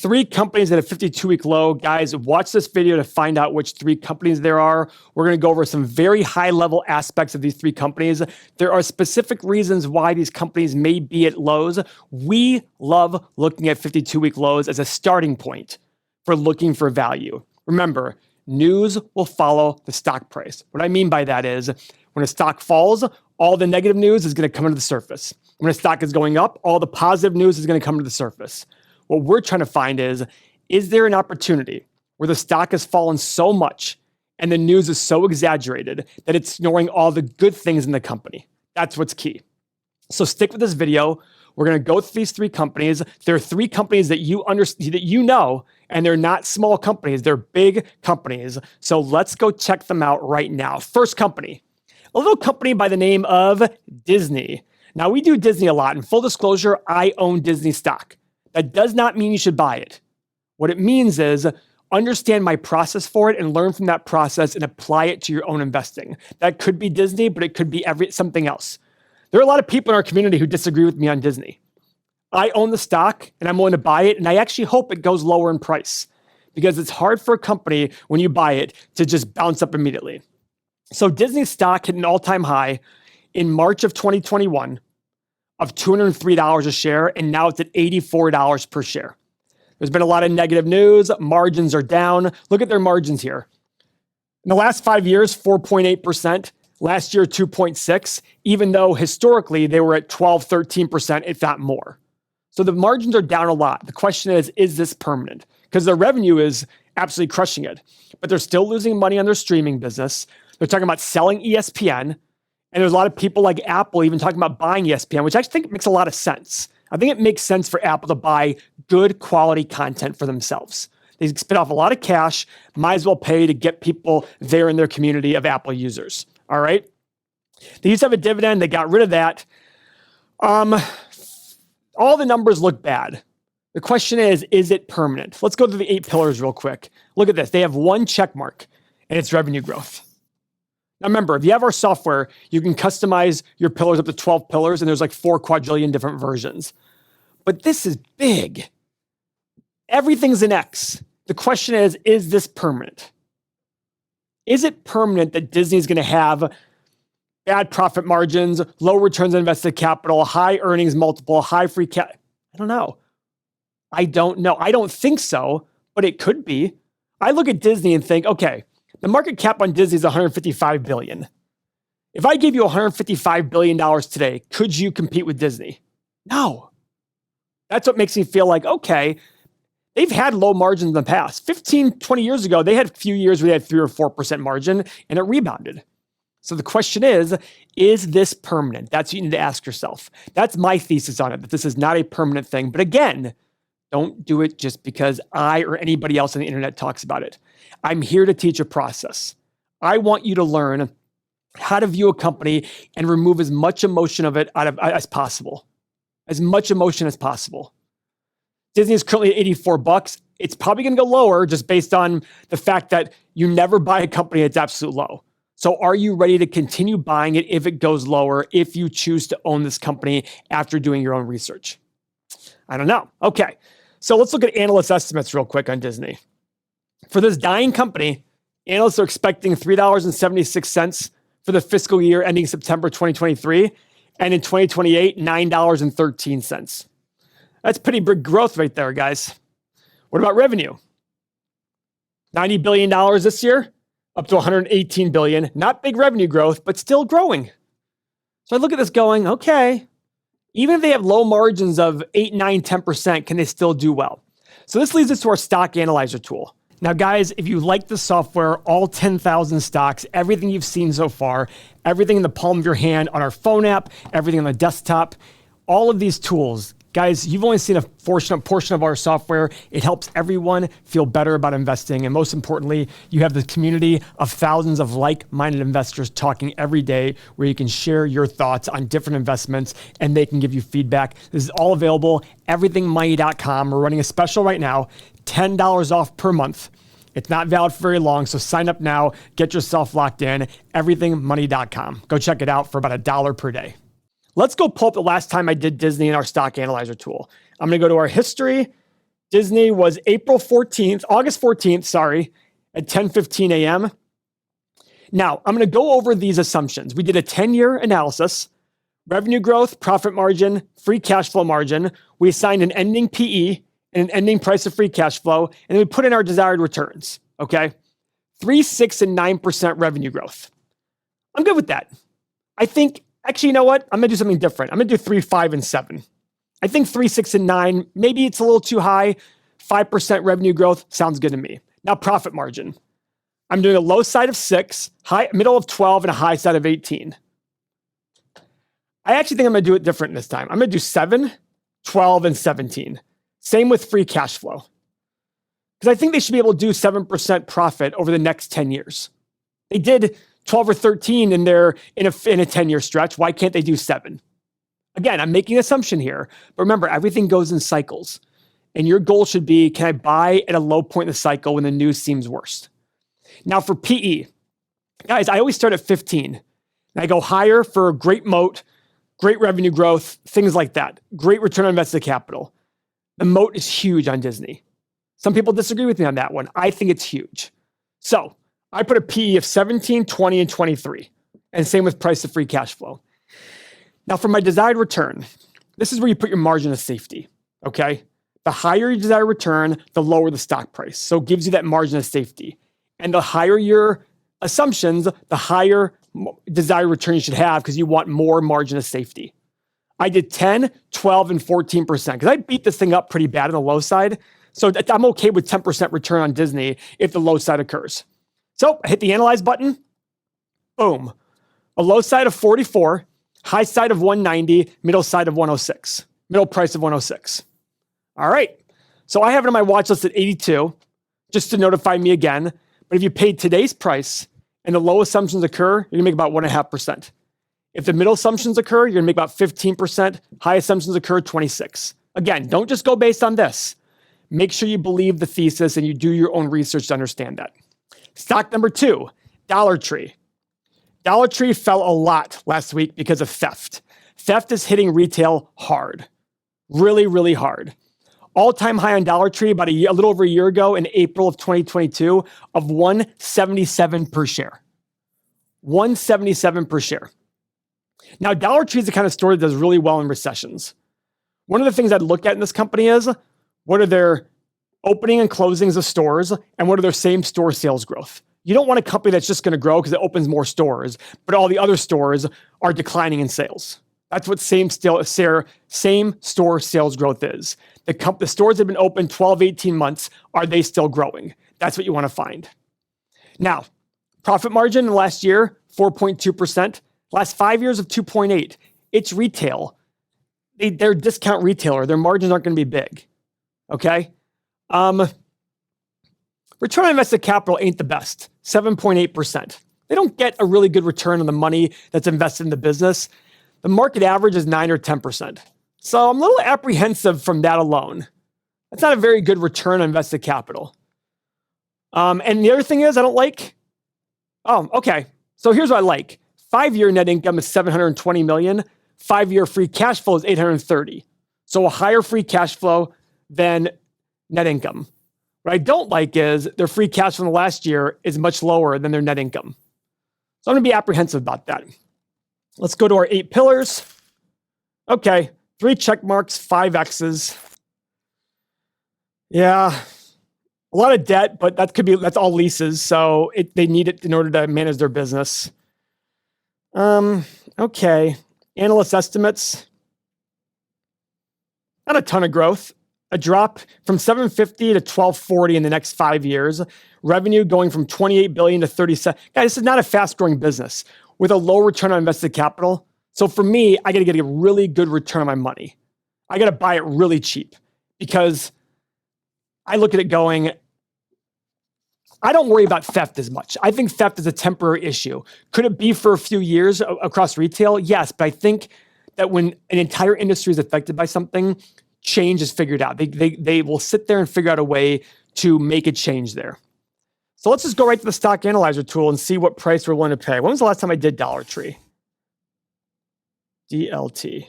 3 companies at a 52-week low. Guys, watch this video to find out which 3 companies there are. We're going to go over some very high-level aspects of these 3 companies. There are specific reasons why these companies may be at lows. We love looking at 52-week lows as a starting point for looking for value. Remember, news will follow the stock price. What I mean by that is when a stock falls, all the negative news is going to come to the surface. When a stock is going up, all the positive news is going to come to the surface. What we're trying to find is there an opportunity where the stock has fallen so much and the news is so exaggerated that it's ignoring all the good things in the company? That's what's key. So stick with this video. We're going to go through these 3 companies. There are 3 companies that you know, and they're not small companies. They're big companies. So let's go check them out right now. First company, a little company by the name of Disney. Now, we do Disney a lot. In full disclosure, I own Disney stock. That does not mean you should buy it. What it means is understand my process for it and learn from that process and apply it to your own investing. That could be Disney, but it could be something else. There are a lot of people in our community who disagree with me on Disney. I own the stock and I'm willing to buy it, and I actually hope it goes lower in price because it's hard for a company when you buy it to just bounce up immediately. So Disney stock hit an all-time high in March of 2021 of $203 a share, and now it's at $84 per share. There's been a lot of negative news. Margins are down. Look at their margins here. In the last 5 years, 4.8%. Last year, 2.6%, even though historically they were at 12, 13%, if not more. So the margins are down a lot. The question is this permanent? Because their revenue is absolutely crushing it, but they're still losing money on their streaming business. They're talking about selling ESPN. And there's a lot of people like Apple even talking about buying ESPN, which I think makes a lot of sense. I think it makes sense for Apple to buy good quality content for themselves. They spit off a lot of cash, might as well pay to get people there in their community of Apple users. All right. They used to have a dividend. They got rid of that. All the numbers look bad. The question is it permanent? Let's go to the 8 pillars real quick. Look at this. They have one check mark, and it's revenue growth. Now remember, if you have our software, you can customize your pillars up to 12 pillars, and there's like 4 quadrillion different versions. But this is big. Everything's an X. The question is this permanent? Is it permanent that Disney's going to have bad profit margins, low returns on invested capital, high earnings multiple, high free cash? I don't know. I don't think so, but it could be. I look at Disney and think, okay, the market cap on Disney is $155 billion. If I gave you $155 billion today, could you compete with Disney? No. That's what makes me feel like, okay, they've had low margins in the past. 15, 20 years ago, they had a few years where they had 3 or 4% margin, and it rebounded. So the question is this permanent? That's what you need to ask yourself. That's my thesis on it, that this is not a permanent thing. But again, don't do it just because I or anybody else on the internet talks about it. I'm here to teach a process. I want you to learn how to view a company and remove as much emotion of it as possible. As much emotion as possible. Disney is currently at $84. It's probably going to go lower just based on the fact that you never buy a company that's absolute low. So are you ready to continue buying it if it goes lower, if you choose to own this company after doing your own research? I don't know. Okay. So let's look at analyst estimates real quick on Disney. For this dying company, analysts are expecting $3.76 for the fiscal year ending September 2023, and in 2028, $9.13. That's pretty big growth right there, guys. What about revenue? $90 billion this year, up to $118 billion. Not big revenue growth, but still growing. So I look at this going, okay, even if they have low margins of 8, 9, 10%, can they still do well? So this leads us to our stock analyzer tool. Now, guys, if you like the software, all 10,000 stocks, everything you've seen so far, everything in the palm of your hand on our phone app, everything on the desktop, all of these tools, guys, you've only seen a portion of our software. It helps everyone feel better about investing. And most importantly, you have the community of thousands of like-minded investors talking every day where you can share your thoughts on different investments and they can give you feedback. This is all available, everythingmoney.com. We're running a special right now, $10 off per month. It's not valid for very long, so sign up now, get yourself locked in, everythingmoney.com. Go check it out for about $1 per day. Let's go pull up the last time I did Disney in our stock analyzer tool. I'm going to go to our history, Disney was August 14th, sorry, at 10:15 a.m. Now, I'm going to go over these assumptions. We did a 10-year analysis, revenue growth, profit margin, free cash flow margin. We assigned an ending PE and an ending price of free cash flow, and then we put in our desired returns, okay? 3, 6, and 9% revenue growth. I'm good with that. I think, actually, you know what? I'm going to do something different. I'm going to do 3, 5, and 7. I think 3, 6, and 9, maybe it's a little too high. 5% revenue growth sounds good to me. Now, profit margin. I'm doing a low side of 6, middle of 12, and a high side of 18. I actually think I'm going to do it different this time. I'm going to do 7, 12, and 17. Same with free cash flow. Because I think they should be able to do 7% profit over the next 10 years. They did 12 or 13 in a 10-year stretch. Why can't they do 7? Again, I'm making an assumption here. But remember, everything goes in cycles. And your goal should be, can I buy at a low point in the cycle when the news seems worst? Now for PE, guys, I always start at 15. And I go higher for great moat, great revenue growth, things like that. Great return on invested capital. The moat is huge on Disney. Some people disagree with me on that one. I think it's huge. So I put a PE of 17, 20, and 23. And same with price of free cash flow. Now for my desired return, this is where you put your margin of safety, okay? The higher your desired return, the lower the stock price. So it gives you that margin of safety. And the higher your assumptions, the higher desired return you should have because you want more margin of safety. I did 10, 12, and 14% because I beat this thing up pretty bad on the low side. So I'm okay with 10% return on Disney if the low side occurs. So I hit the analyze button. Boom. A low side of 44, high side of 190, middle side of 106, middle price of 106. All right. So I have it on my watch list at 82 just to notify me again. But if you paid today's price and the low assumptions occur, you're going to make about 1.5%. If the middle assumptions occur, you're going to make about 15%. High assumptions occur, 26. Again, don't just go based on this. Make sure you believe the thesis and you do your own research to understand that. Stock number 2, Dollar Tree. Dollar Tree fell a lot last week because of theft. Theft is hitting retail hard. Really, really hard. All-time high on Dollar Tree about a little over a year ago in April of 2022 of $177 per share. $177 per share. Now, Dollar Tree is the kind of store that does really well in recessions. One of the things I'd look at in this company is what are their opening and closings of stores and what are their same store sales growth. You don't want a company that's just going to grow because it opens more stores, but all the other stores are declining in sales. That's what same store sales growth is. The stores have been open 12, 18 months. Are they still growing? That's what you want to find. Now, profit margin in the last year, 4.2%. Last 5 years of 2.8. It's retail. They're a discount retailer. Their margins aren't going to be big. Okay? Return on invested capital ain't the best. 7.8%. They don't get a really good return on the money that's invested in the business. The market average is 9 or 10%. So I'm a little apprehensive from that alone. That's not a very good return on invested capital. And the other thing is I don't like, okay. So here's what I like. 5-year net income is $720 million. 5-year free cash flow is $830. So a higher free cash flow than net income. What I don't like is their free cash flow from the last year is much lower than their net income. So I'm going to be apprehensive about that. Let's go to our 8 pillars. Okay, 3 check marks, 5 X's. Yeah, a lot of debt, but that's all leases, so they need it in order to manage their business. Okay, analyst estimates. Not a ton of growth. A drop from 750 to 1240 in the next 5 years. Revenue going from 28 billion to 37. Guys, this is not a fast-growing business with a low return on invested capital. So for me, I got to get a really good return on my money. I got to buy it really cheap because I look at it going, I don't worry about theft as much. I think theft is a temporary issue. Could it be for a few years across retail? Yes, but I think that when an entire industry is affected by something, change is figured out. They will sit there and figure out a way to make a change there. So let's just go right to the stock analyzer tool and see what price we're willing to pay. When was the last time I did Dollar Tree? DLT.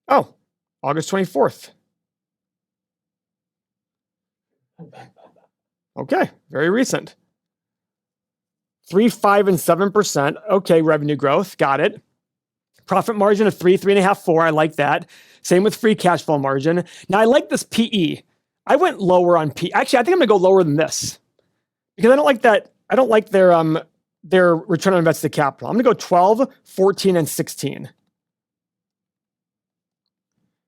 Oh, August 24th. Okay, very recent. 3, 5, and 7%. Okay, revenue growth. Got it. Profit margin of 3, 3.5, 4. I like that. Same with free cash flow margin. Now, I like this PE. I went lower on PE. Actually, I think I'm going to go lower than this because I don't like that. I don't like their return on invested capital. I'm going to go 12, 14, and 16.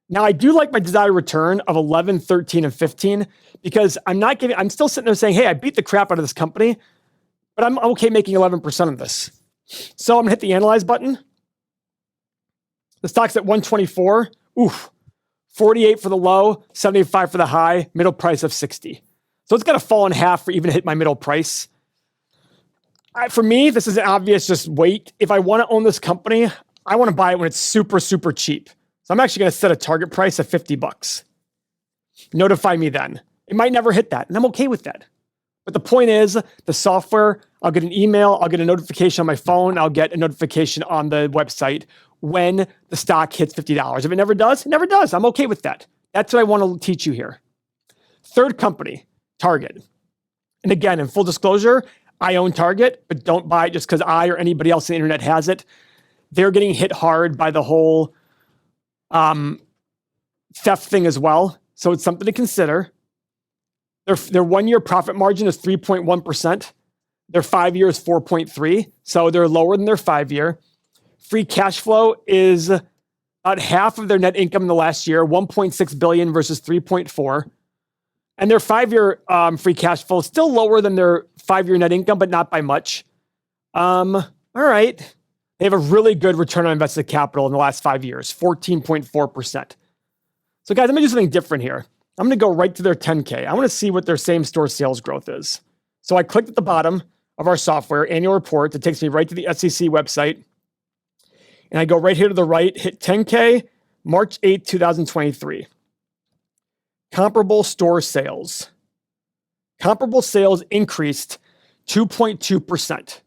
Now, I do like my desired return of 11, 13, and 15 because I'm still sitting there saying, hey, I beat the crap out of this company, but I'm okay making 11% of this. So I'm going to hit the analyze button. The stock's at 124. Oof. 48 for the low, 75 for the high, middle price of 60. So it's got to fall in half for even to hit my middle price. For me, this is an obvious just wait. If I want to own this company, I want to buy it when it's super, super cheap. So I'm actually going to set a target price of $50. Notify me then. It might never hit that, and I'm okay with that. But the point is, the software, I'll get an email, I'll get a notification on my phone, I'll get a notification on the website when the stock hits $50. If it never does, it never does. I'm okay with that. That's what I want to teach you here. Third company, Target. And again, in full disclosure, I own Target, but don't buy it just because I or anybody else on the internet has it. They're getting hit hard by the whole theft thing as well. So it's something to consider. Their 1 year profit margin is 3.1%. Their 5 year is 4.3. So they're lower than their 5 year. Free cash flow is about half of their net income in the last year, 1.6 billion versus 3.4. And their 5 year free cash flow is still lower than their 5 year net income, but not by much. All right. They have a really good return on invested capital in the last 5 years, 14.4%. So guys, I'm gonna do something different here. I'm going to go right to their 10K. I want to see what their same store sales growth is. So I clicked at the bottom of our software annual report that takes me right to the SEC website. And I go right here to the right, hit 10K, March 8th, 2023. Comparable store sales. Comparable sales increased 2.2%.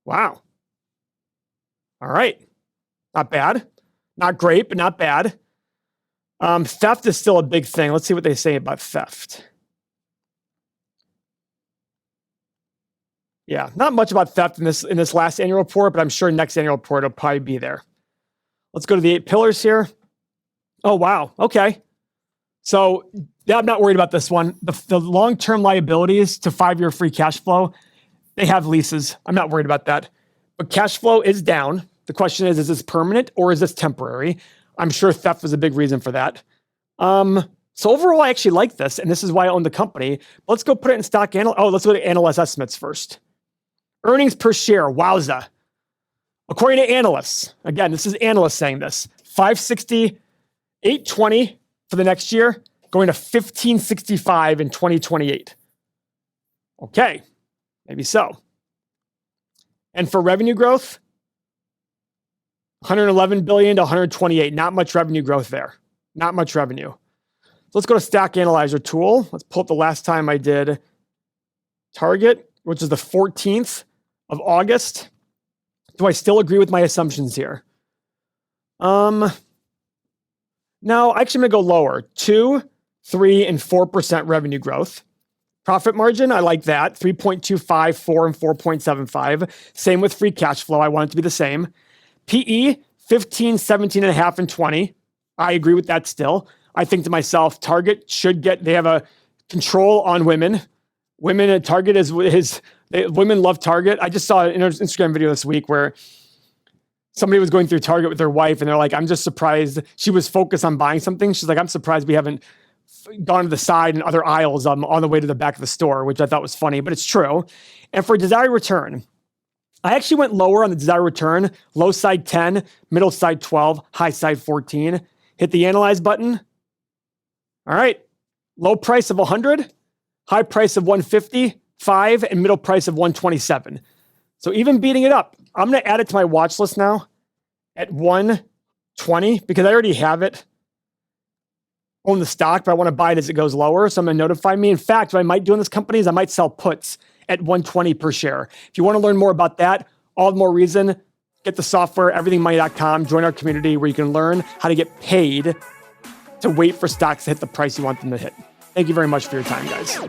Wow. All right. Not bad. Not great, but not bad. Theft is still a big thing. Let's see what they say about theft. Yeah, not much about theft in this last annual report, but I'm sure next annual report will probably be there. Let's go to the 8 pillars here. Oh, wow. Okay. So yeah, I'm not worried about this one. The long-term liabilities to 5 year free cash flow, they have leases. I'm not worried about that. But cash flow is down. The question is this permanent or is this temporary? I'm sure theft was a big reason for that. So overall, I actually like this, and this is why I own the company. Let's go put it in stock. Let's go to analyst estimates first. Earnings per share, wowza. According to analysts, again, this is analysts saying this, 560, 820 for the next year, going to 1565 in 2028. Okay, maybe so. And for revenue growth, 111 billion to 128. Not much revenue growth there. Not much revenue. So let's go to Stack Analyzer tool. Let's pull up the last time I did Target, which is the 14th of August. Do I still agree with my assumptions here? No, actually I'm gonna go lower. 2, 3, and 4% revenue growth. Profit margin, I like that. 3.25, 4, and 4.75. Same with free cash flow. I want it to be the same. PE, 15, 17.5, and 20. I agree with that still. I think to myself, Target they have a control on women. Women at Target women love Target. I just saw an Instagram video this week where somebody was going through Target with their wife and they're like, I'm just surprised. She was focused on buying something. She's like, I'm surprised we haven't gone to the side and other aisles on the way to the back of the store, which I thought was funny, but it's true. And for desired return, I actually went lower on the desired return, low side 10, middle side 12, high side 14. Hit the analyze button. All right. Low price of 100, high price of 155, and middle price of 127. So even beating it up, I'm going to add it to my watch list now at 120 because I already have it. Own the stock, but I want to buy it as it goes lower. So I'm going to notify me. In fact, what I might do in this company is I might sell puts at 120 per share. If you want to learn more about that, all the more reason, get the software, everythingmoney.com, join our community where you can learn how to get paid to wait for stocks to hit the price you want them to hit. Thank you very much for your time, guys.